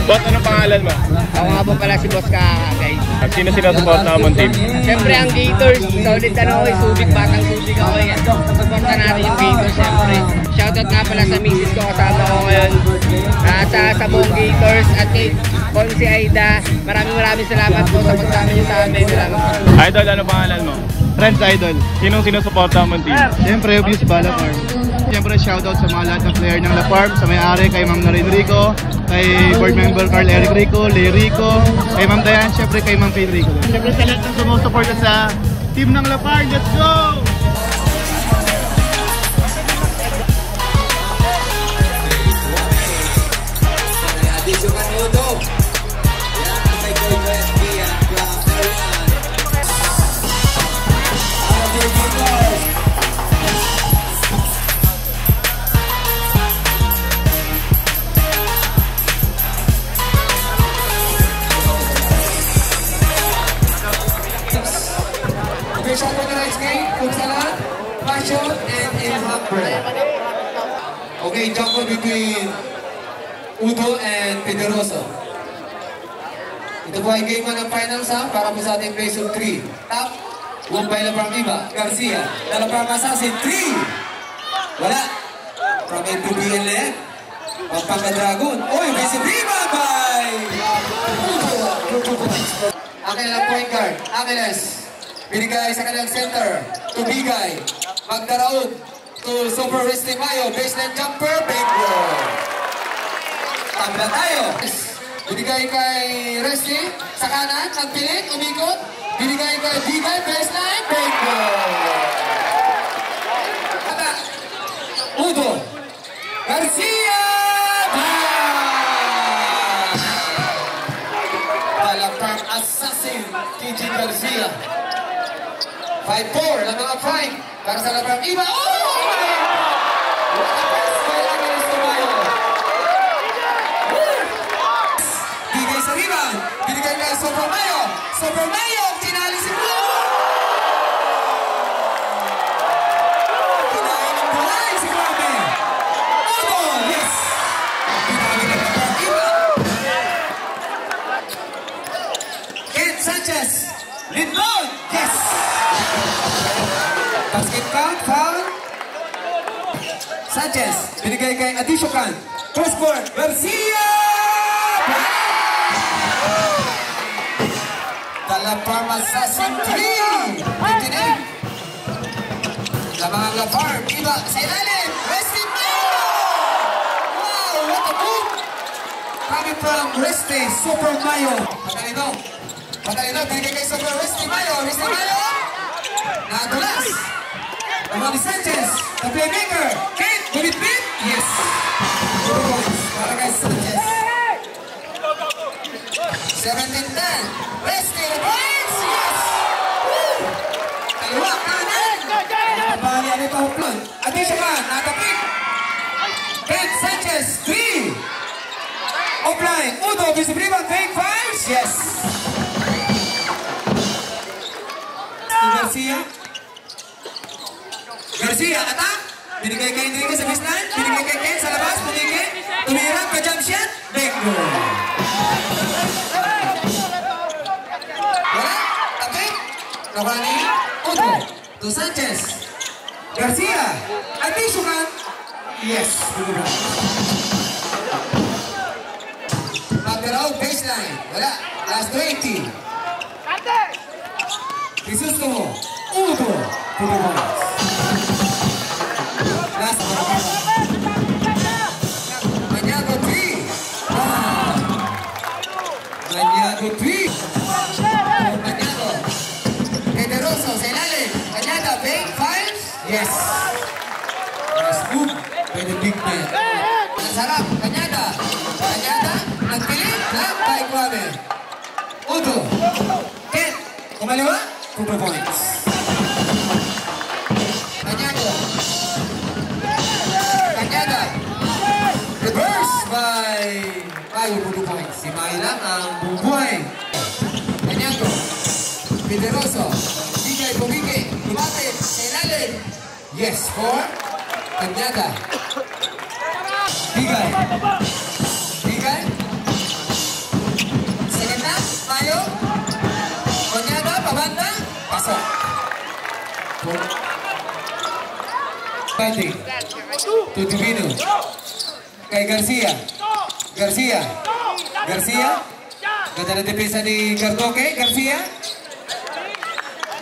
Boss, anong pangalan mo? Ako nga po pala si Boss Kaka, guys. At sino sinusupport na mong team? Siyempre ang Gators, solid ano ko, Subic, batang Subic ako yan. Supporta natin yung Gators, siyempre. Shoutout nga pala sa misis ko, kasama ko ngayon. Sa buong Gators at kay Ponce Aida. Maraming salamat po sa pagsama niyo sa amin. Salamat po. Idol, ano pangalan mo? Friends Idol. Sinong sinusuporta mong team? Siyempre, obvious ba, La Farm. Siyempre, shoutout sa mga lahat ng player ng La Farm, sa may-ari, kay Ma'am Narin Rico, kay board member Carl Eric Rico, Lay Rico, kay Ma'am Dayan, siyempre kay Ma'am Faye Rico. Siyempre sa lahat ng sumusuporta sa team ng La Farm. Let's go! Okay, jump between Udo and Pedroso. Ito po ay game ng finals ha, para po sa ating base of 3. Top, won by Laparang Iba, Garcia. Laparang Assassin, 3! Wala. From NPBL net. Pampanga Dragon. Oy, base of rebound by Udo. Akin lang point guard, Angeles. Binigay sa kanilang center, to Bigay. Magdaraog to Super Wrestling Mayo, baseline jumper, big roll. Tabla tayo. Binigay kay Resty, sa kanan, ang pilit, umikot. Binigay kay Bigay, baseline, big roll. Kata, Udo, Garcia, Palapang Assassin, TJ Garcia. 5-4 lang mga fight para sa Laparang Iba. Oh! Bigay sa rebound. Binigay kay Super Mayo. Super Mayo, tinali si Udo. Kinain ng bulay si Grabe. Udo, yes! Binagay ng Laparang Iba. Ken Sanchez. Lindon, yes! Basket count, foul. Sanchez, binigay kay Adishokan. Cross court, Garcia! Laparang Assassin 3! 58! Labangan Laparang, Iba, sa ilalim! Resty Mayo! Wow, what a move! Coming from Resty, Super Mayo. Patalino, binigay kay Super Resty Mayo. Resty Mayo! Nadulas! Ramon Sanchez, the playmaker. Kate, will it beat? Yes. 2 points para kay Sanchez. 17-10. Resty, the points. Yes. Kaliwa, kanan. Napabali ang ito huplon. Adishokan, natapik. Kate Sanchez, 3. Offline. Udo, busy rebound, fake 5. Yes. Garcia, attack! Binigay kay Enrique sa baseline, binigay kay Ken sa labas, pumigil, tumirap, pa-jump shot, back goal! Wala, tapik, Cavani, Udo, to Sanchez, Garcia, Adishokan, yes, Magdaraw, baseline, wala, last 20. Crisostomo, Udo, to the balls. Ganyago 3. Ganyago 3. Ganyago. Pedroso sa ilalim. Ganyada, big 5. Yes. Nice move by the big man. Nasarap. Ganyada. Ganyada. Nagpilit. Black by Guave. Udo. Ken. Kumaliwa. 2 points. Reverse by Mayo, 2 points. Si May lang ang bumubuhay. Ganyago. Pedroso. Bigay, bumigay. Lumapit. Sa ilalim. Yes, 4. Ganyada. Bigay. Bigay. Fighting. To Divino. Kay Garcia. Garcia. Garcia. Ganda na depensa ni Gardoque. Garcia.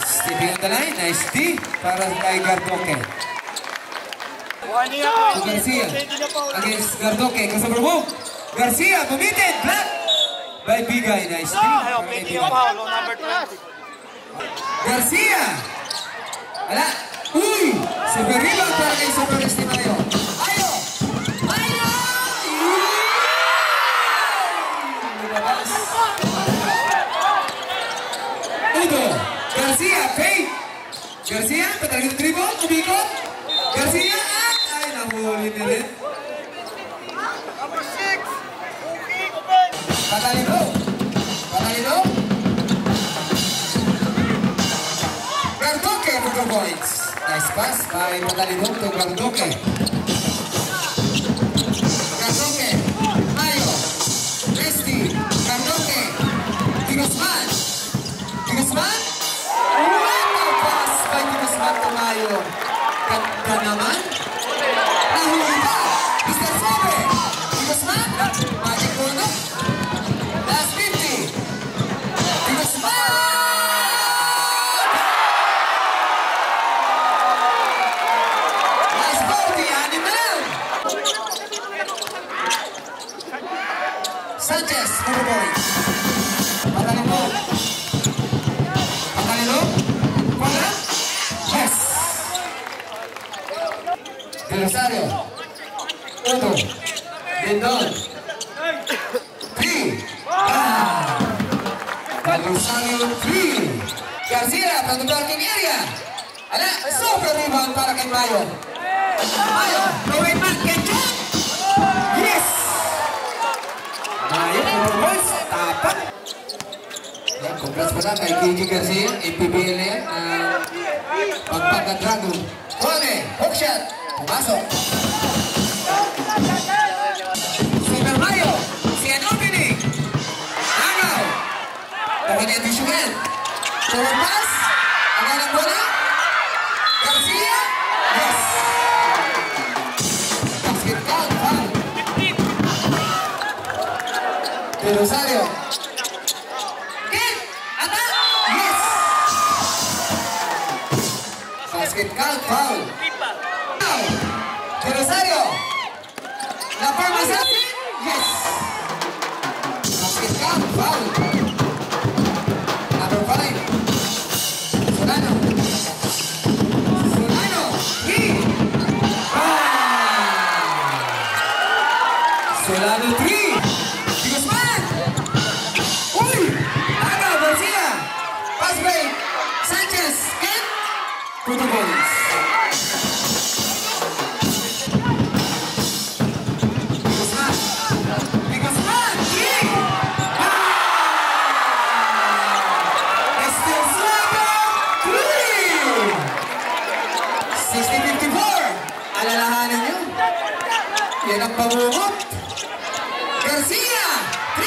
Stepping on the line. Nice D para kay Gardoque. To Garcia. Against Gardoque. Customer move. Garcia. Bumitin. Black. By Bigay. Nice D. Garcia. Wala. Uy! Super rebound para kay Super Estimayo. Ayo! Ayo! Lumabas. Udo. Garcia. Fake. Garcia. Pataling dribble. Umikot. Garcia. Ay, nahuli na rin. Patalino. Patalino. Gardoque for the points. Nice pass by Patalino to Gardoque. Gardoque. Mayo. Resti. Gardoque. Tigosman. Tigosman. What a pass by Tigosman to Mayo. Ganda naman. Nahuli pa. Mr. Sobe. Tigosman. Magic corner. Last 50. Tigosman. Sanchez, 4 points. Patalino. Patalino. Wala? Yes. Del Rosario. Uno. Lindon. 3. Del Rosario, 3. Garcia, from the parking area. Ala, super rebound para kay Mayo. Mayo, Rowan Marquez. Yes! Mayo, 4 points. Tapat. Yan, congrats pala kay KG Garcia, MPBL na yan. Pagpagka-dragon. Juane, hook shot. Pumasok. Super Mayo, si Anobini. Agaw. Pagkani ang Tishugan. Forward pass. Agaw ng bola. Garcia. Yes. Basket count. Foul. De Rosario. Kick. Attack. Yes. Basket count. Foul. De Rosario. La forma se hace. Yes. Basket count. Foul. Number 5. Solano. Solano. Solano 3. Guzman. Uy. Agaw. Garcia. Pass break. Sanchez. And 2 points. Guzman. Guzman. 3. Still Solano 3. 60-54. Alalahanin nyo. Yan ang pamumot. Garcia! 3!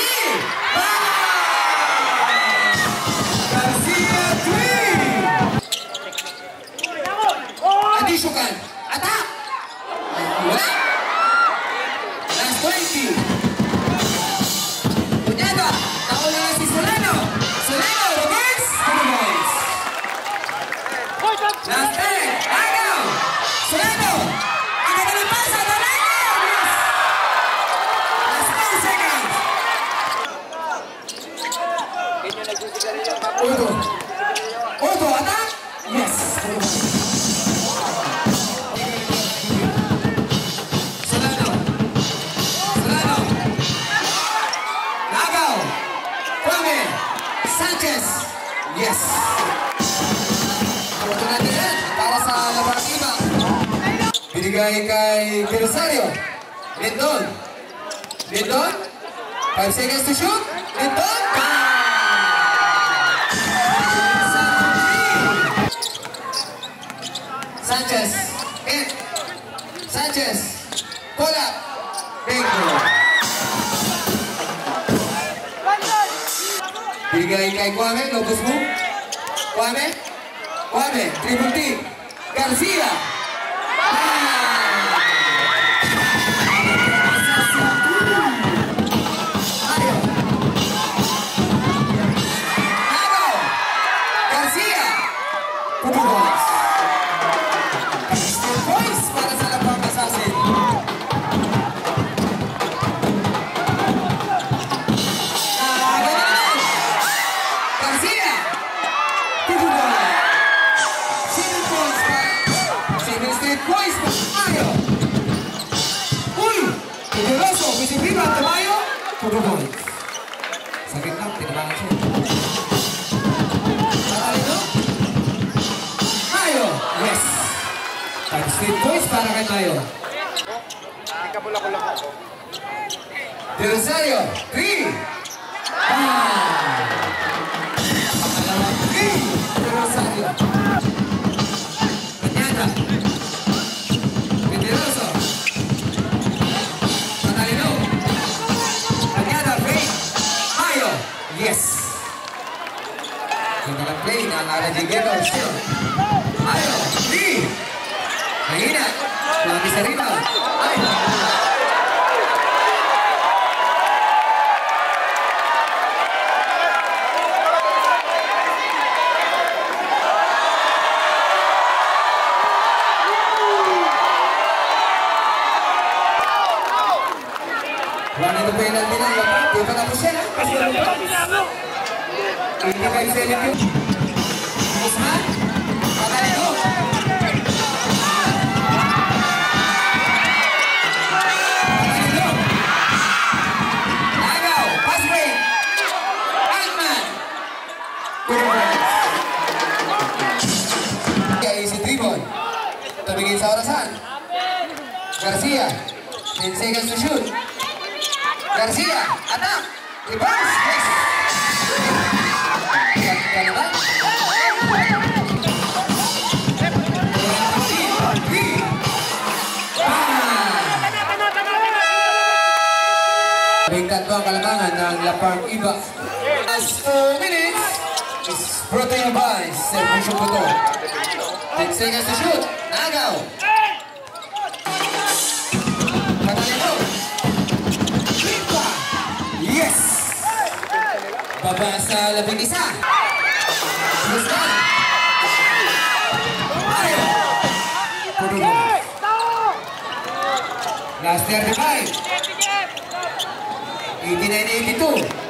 Garcia 3! Addition. Attack! Wala! Last 20. Punyada! Nauna na si Solano. Solano, reverse! 2 points. Last 10. Agaw! Solano! Ang ganda ng pasa! Udo. Udo, attack? Yes. Solano. Solano. Agaw. Kwame. Sanchez. Yes. Ito natin yan para sa Labartiba. Binigay kay De Rosario. Lindon. Lindon. 5 seconds to shoot. Lindon. Sanchez, in. Sanchez, pull up. Bingo. Bigay kay Kwame, Lopez move. Kwame, Kwame, triple T. Garcia. Puro points. Sakit lang, tinabangan siya. Matalino? Mayo! Yes! 5 straight points para kay Mayo. De Rosario, 3! Pangalawang 3! De Rosario. Kanyada. Pederoso. Matalino. Kanyada, Faye. Mayo. Yes! Ganda ng play ng RJ Gators. Mayo, 3! Mahina. Lagi sa rebound. Ay! Wala ito penalty na yun. Di pa tapos yan, ha? Kasi ano ba? Hindi kayo selip yun. Usman? Patalino? Patalino? Agaw! Pass break! Altman! Kaya easy dribble. Tumingin sa orasan. Garcia. 10 seconds to shoot. Garcia, attack! Reverse! Yes! Ganda naman. 3! Labing tatlo ang kalamangan ng La Parm Iba. Last 2 minutes is brought to you by Servisyo Puto. 10 seconds to shoot. Agaw! Patalino! Yes! Baba sa labing isa. Gusto! Mayo! Puro mo. Last 35. 89-82.